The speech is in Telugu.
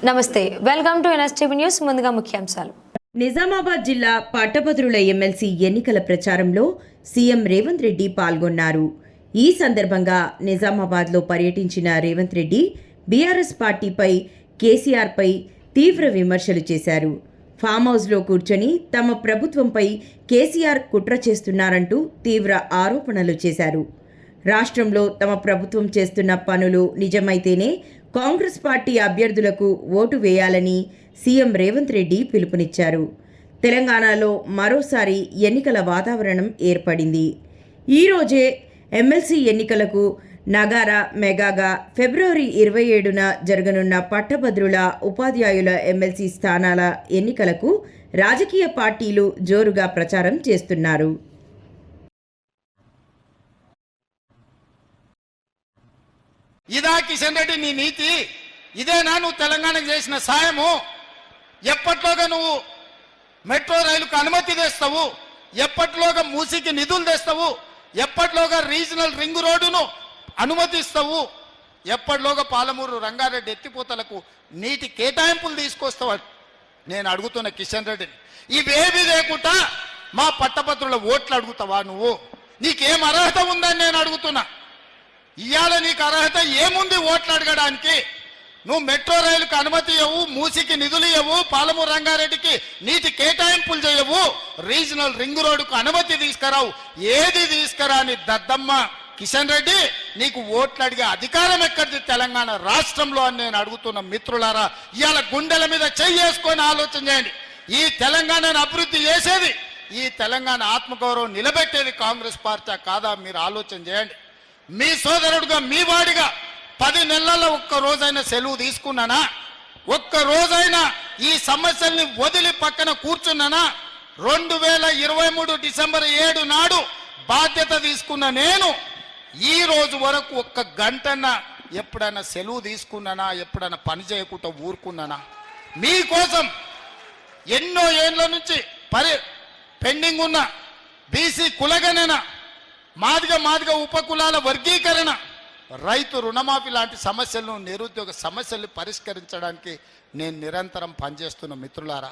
నమస్తే, వెల్కమ్ టు ఎన్ఎస్టీవీ న్యూస్. ముందుగా ముఖ్యాంశాలు. నిజామాబాద్ జిల్లా పట్టభద్రుల ఎమ్మెల్సీ ఎన్నికల ప్రచారంలో సీఎం రేవంత్ రెడ్డి పాల్గొన్నారు. ఈ సందర్భంగా నిజామాబాద్లో పర్యటించిన రేవంత్ రెడ్డి బీఆర్ఎస్ పార్టీపై, కేసీఆర్పై తీవ్ర విమర్శలు చేశారు. ఫామ్ హౌస్లో కూర్చొని తమ ప్రభుత్వంపై కేసీఆర్ కుట్ర చేస్తున్నారంటూ తీవ్ర ఆరోపణలు చేశారు. రాష్ట్రంలో తమ ప్రభుత్వం చేస్తున్న పనులు నిజమైతేనే కాంగ్రెస్ పార్టీ అభ్యర్థులకు ఓటు వేయాలని సీఎం రేవంత్ రెడ్డి పిలుపునిచ్చారు. తెలంగాణలో మరోసారి ఎన్నికల వాతావరణం ఏర్పడింది. ఈరోజే ఎమ్మెల్సీ ఎన్నికలకు నగారా మెగాగా ఫిబ్రవరి 27న జరగనున్న పట్టభద్రుల, ఉపాధ్యాయుల ఎమ్మెల్సీ స్థానాల ఎన్నికలకు రాజకీయ పార్టీలు జోరుగా ప్రచారం చేస్తున్నారు. ఇదా కిషన్ రెడ్డి నీ నీతి? ఇదేనా నువ్వు తెలంగాణకు చేసిన సాయము? ఎప్పట్లోగా నువ్వు మెట్రో రైలుకు అనుమతి తెస్తావు? ఎప్పట్లోగా మూసీకి నిధులు తెస్తావు? ఎప్పట్లోగా రీజనల్ రింగ్ రోడ్డును అనుమతిస్తావు? ఎప్పట్లోగా పాలమూరు రంగారెడ్డి ఎత్తిపోతలకు నీటి కేటాయింపులు తీసుకొస్తావు? నేను అడుగుతున్న కిషన్ రెడ్డిని, ఇవేవి లేకుండా మా పట్టభద్రుల ఓట్లు అడుగుతావా నువ్వు? నీకేం అర్హత ఉందని నేను అడుగుతున్నా. ఇవాళ నీకు అర్హత ఏముంది ఓట్లు అడగడానికి? నువ్వు మెట్రో రైలుకు అనుమతి ఇవ్వవు, మూసీకి నిధులు ఇవ్వవు, పాలమూరు రంగారెడ్డికి నీటి కేటాయింపులు చేయవు, రీజనల్ రింగ్ రోడ్డుకు అనుమతి తీసుకురావు. ఏది తీసుకురాని దద్దమ్మ కిషన్ రెడ్డి, నీకు ఓట్లు అడిగే అధికారం ఎక్కడిది తెలంగాణ రాష్ట్రంలో అని నేను అడుగుతున్న మిత్రులారా. ఇవాళ గుండెల మీద చేసుకొని ఆలోచన చేయండి. ఈ తెలంగాణను అభివృద్ధి చేసేది, ఈ తెలంగాణ ఆత్మగౌరవం నిలబెట్టేది కాంగ్రెస్ పార్టీ కాదా? మీరు ఆలోచన చేయండి. మీ సోదరుడుగా, మీ వాడిగా 10 నెలల్లో ఒక్క రోజైనా సెలవు తీసుకున్నానా? ఒక్క రోజైనా ఈ సమస్యల్ని వదిలి పక్కన కూర్చున్నానా? 2023 డిసెంబర్ 7 నాడు బాధ్యత తీసుకున్న నేను ఈ రోజు వరకు ఒక్క గంటన్న ఎప్పుడైనా సెలవు తీసుకున్నానా? ఎప్పుడైనా పని చేయకుండా ఊరుకున్నానా? మీకోసం ఎన్నో ఏళ్ళ నుంచి పెండింగ్ ఉన్న బీసీ కులగణన, మాదిగ ఉపకులాల వర్గీకరణ, రైతు రుణమాఫీ లాంటి సమస్యలను, నిరుద్యోగ సమస్యల్ని పరిష్కరించడానికి నేను నిరంతరం పనిచేస్తున్న మిత్రులారా.